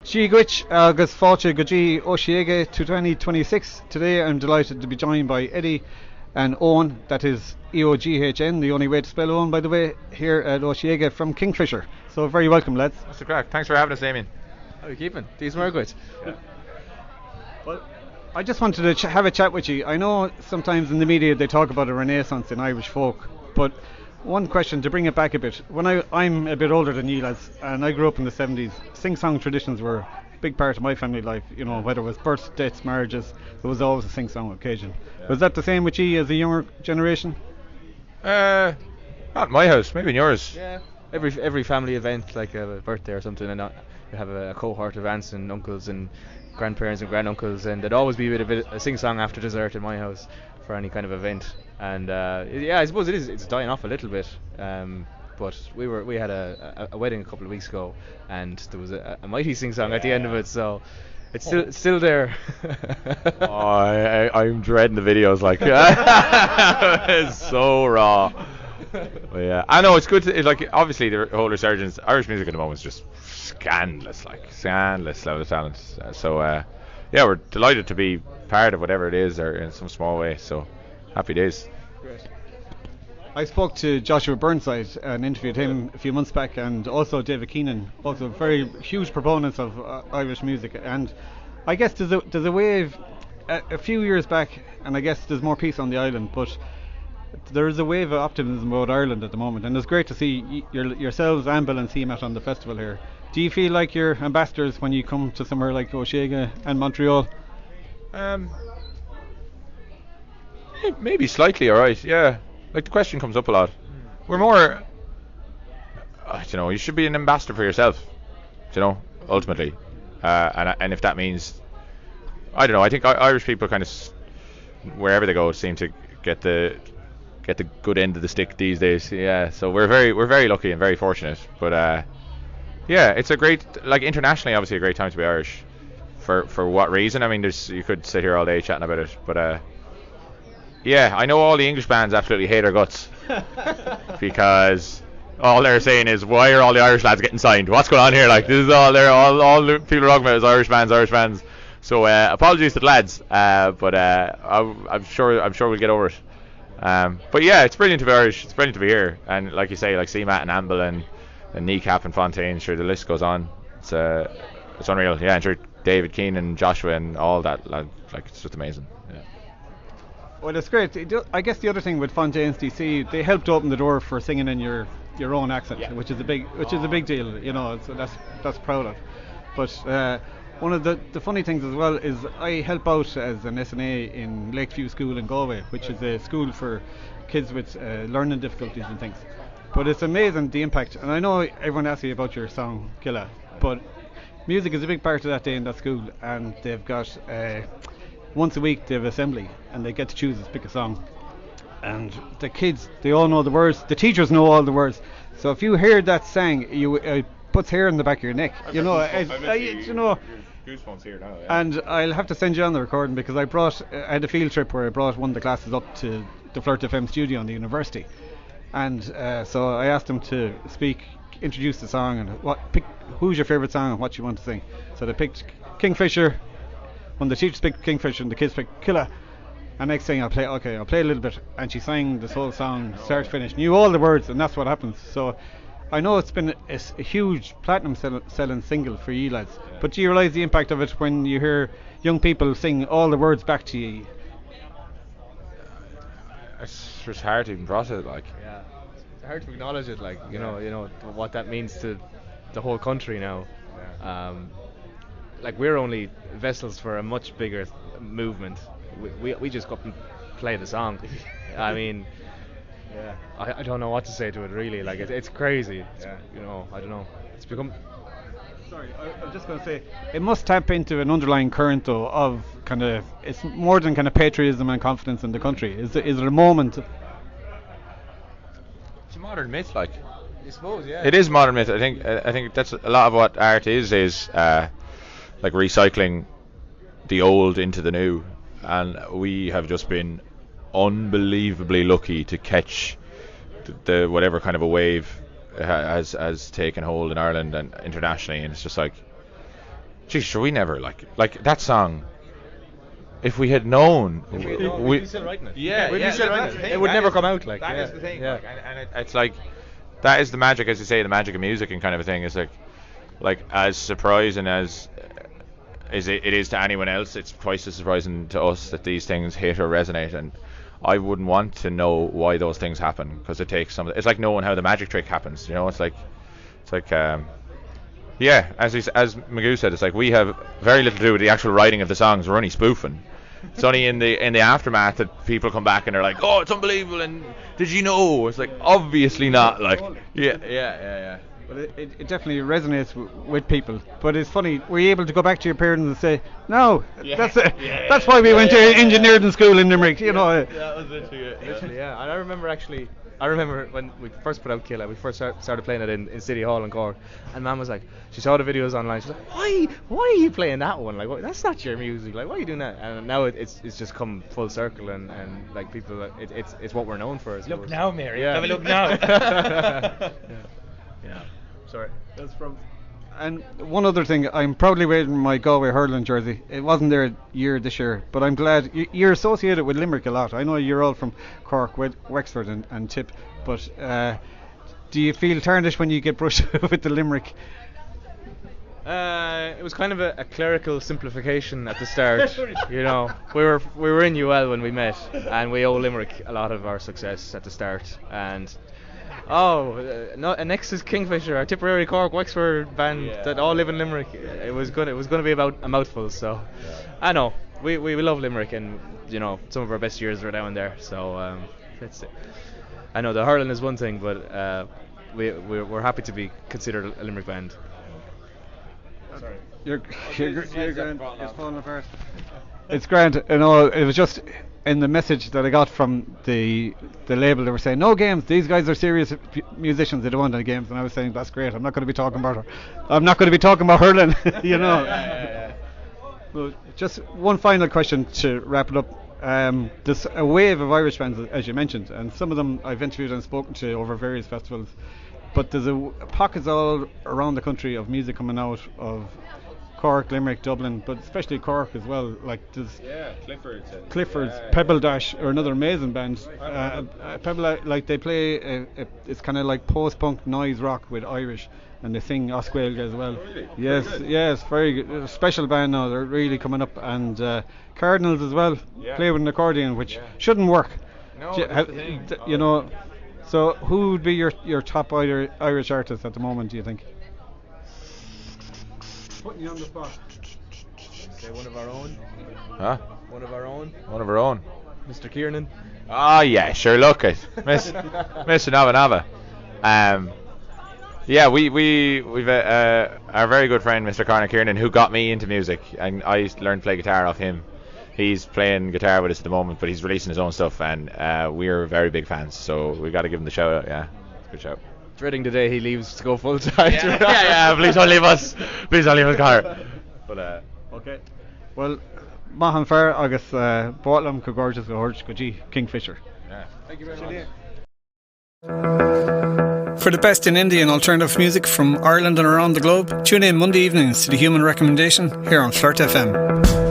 Síigwich agus fáilte go dtí Osheaga 2026. Today I'm delighted to be joined by Eddie and Eoghan, that is Eoghn, the only way to spell Eoghan by the way, here at Osheaga from Kingfishr. So very welcome lads. That's the crack. Thanks for having us, Damien. How are you keeping? These were good. Well, I just wanted to have a chat with you. I know sometimes in the media they talk about a renaissance in Irish folk, but one question to bring it back a bit. When I'm a bit older than you lads, and I grew up in the 70s, sing-song traditions were a big part of my family life. You know, whether it was births, deaths, marriages, there was always a sing-song occasion. Yeah. Was that the same with you as a younger generation? Not in my house, maybe in yours. Yeah. Every family event, like a birthday or something, and you have a cohort of aunts and uncles and grandparents and granduncles, and there'd always be a bit of a sing-song after dessert in my house for any kind of event. And I suppose it's dying off a little bit. But we had a wedding a couple of weeks ago, and there was a mighty sing-song at the end of it, so it's still there. I'm dreading the videos, like it's so raw. But yeah, I know it's good to like. Obviously, the whole resurgence, Irish music at the moment is just scandalous level of talent. Yeah, we're delighted to be part of whatever it is, or in some small way. So happy days. Great. I spoke to Joshua Burnside and interviewed him a few months back, and also David Keenan, also very huge proponents of Irish music. And I guess there's a wave a few years back, and I guess there's more peace on the island, but there is a wave of optimism about Ireland at the moment, and it's great to see yourselves, Amble and CMAT on the festival here. Do you feel like you're ambassadors when you come to somewhere like Osheaga and Montreal? Maybe slightly, alright, yeah. Like the question comes up a lot. We're more, you should be an ambassador for yourself, ultimately. And if that means, I don't know, I think Irish people kind of, wherever they go, seem to get the good end of the stick these days. Yeah, so we're very lucky and very fortunate. But yeah, it's a great, like internationally, obviously a great time to be Irish. For what reason? I mean, you could sit here all day chatting about it, but yeah, I know all the English bands absolutely hate our guts because all they're saying is, why are all the Irish lads getting signed? What's going on here? Like, this is all the people are talking about is Irish bands. So apologies to the lads, but I'm sure we'll get over it. But yeah, it's brilliant to be Irish. It's brilliant to be here, and like you say, like CMAT and Amble and Kneecap and Fontaine, sure the list goes on. It's unreal. Yeah, and sure David Keenan, Joshua, and all that. Like it's just amazing. Yeah. Well, it's great. I guess the other thing with Fontaine's DC, they helped open the door for singing in your own accent, yeah. which is a big deal. So that's proud of. But one of the funny things as well is I help out as an SNA in Lakeview School in Galway, which is a school for kids with learning difficulties and things. But it's amazing the impact, and I know everyone asks you about your song Killa, but music is a big part of that day in that school, and they've got once a week they have assembly, and they get to choose pick a song, and the kids, they all know the words, the teachers know all the words, so if you hear that sang, it puts hair in the back of your neck. Goosebumps here now. Yeah. And I'll have to send you on the recording because I had a field trip where I brought one of the classes up to the Flirt FM studio in the university, and so I asked them to introduce the song and who's your favourite song and what you want to sing. So they picked Kingfishr. When the teachers picked Kingfishr and the kids picked Killa, and next thing I'll play a little bit, and she sang this whole song start to finish, knew all the words, and that's what happens. So I know it's been a huge platinum selling single for you lads, but do you realise the impact of it when you hear young people sing all the words back to you? It's just hard to even process it, like. Yeah, it's hard to acknowledge it, like you know what that means to the whole country now. Yeah. Like we're only vessels for a much bigger movement. We just go up and play the song. I mean, yeah, I don't know what to say to it really. Like it's crazy. I don't know. It's become. Sorry, I was just going to say it must tap into an underlying current though of kind of, it's more than kind of patriotism and confidence in the country. Is it a moment? It's a modern myth, like. I suppose, yeah. It is modern myth. I think that's a lot of what art is like recycling the old into the new, and we have just been unbelievably lucky to catch the whatever kind of a wave has taken hold in Ireland and internationally, and it's just like Geez, sure, we never like that song. If we had known, we'd be still writing it. Yeah, we'd yeah, be still that's writing the it. thing. It would That never is- come out. Like That yeah. is the thing. Yeah. Like, and it's like that is the magic, as you say, the magic of music and kind of a thing. Is like as surprising as it is to anyone else, it's twice as surprising to us that these things hit or resonate. And I wouldn't want to know why those things happen, because it takes some. It's like knowing how the magic trick happens. You know, it's like yeah, as Magoo said, it's like we have very little to do with the actual writing of the songs. We're only spoofing. It's only in the aftermath that people come back and they're like, "Oh, it's unbelievable!" And did you know? It's like obviously not. Like, yeah. But it definitely resonates with people. But it's funny, were you able to go back to your parents and say, no, that's it. That's why we went to engineering school in Limerick, you know? That was literally it. Literally, yeah. And I remember when we first put out Killa, we first started playing it in City Hall in Cork, and Mum was like, she saw the videos online, she's like, why are you playing that one? Like, that's not your music. Like, why are you doing that? And now it's just come full circle, and like people, it's what we're known for. Look now, Mary. Yeah. Have a look now. Yeah. Sorry. That's from. And one other thing, I'm proudly wearing my Galway hurling jersey. It wasn't there this year, but I'm glad you're associated with Limerick a lot. I know you're all from Cork, Wexford and Tip, but do you feel tarnished when you get brushed with the Limerick? It was kind of a clerical simplification at the start. You know, we were in UL when we met, and we owe Limerick a lot of our success at the start. And next is Kingfishr, our Tipperary, Cork, Wexford band that all live in Limerick. It was gonna be about a mouthful. So, I know we love Limerick, and you know some of our best years are down there. So I know the hurling is one thing, but we're happy to be considered a Limerick band. Sorry. You're grand. It's falling apart. It's grand. You know, it was just in the message that I got from the label. They were saying no games. These guys are serious musicians. They don't want any games. And I was saying that's great. I'm not going to be talking about hurling. You know. Yeah. Well, just one final question to wrap it up. There's a wave of Irish bands, as you mentioned, and some of them I've interviewed and spoken to over various festivals. But there's pockets all around the country of music coming out of Cork, Limerick, Dublin, but especially Cork as well. Like there's Clifford's, Pebble Dash are another amazing band. Pebble, like they play, it's kind of like post-punk noise rock with Irish, and they sing Osheaga as well. Really? Yes, very good. A special band now. They're really coming up, and Cardinals as well. Play with an accordion, which shouldn't work. No, that's the thing. You know. So who would be your top Irish artist at the moment, do you think? Putting you on the spot. Say one of our own. Huh? One of our own. One of our own. Mr. Kiernan. Ah, yeah, sure. Look it, Mr. Nava. Yeah, we've our very good friend Mr. Conor Kiernan, who got me into music, and I learned to play guitar off him. He's playing guitar with us at the moment, but he's releasing his own stuff, and we're very big fans, so we got to give him the shout out. Yeah, good shout. Dreading the day he leaves to go full time. Yeah, please don't leave us. Please don't leave us, Conor. But okay. Well, Mahan Fair, agus Botlam go gorgeous go Horch go G Kingfishr. yeah. Thank you very much. For the best in Indian alternative music from Ireland and around the globe, tune in Monday evenings to the Human Recommendation here on Flirt FM.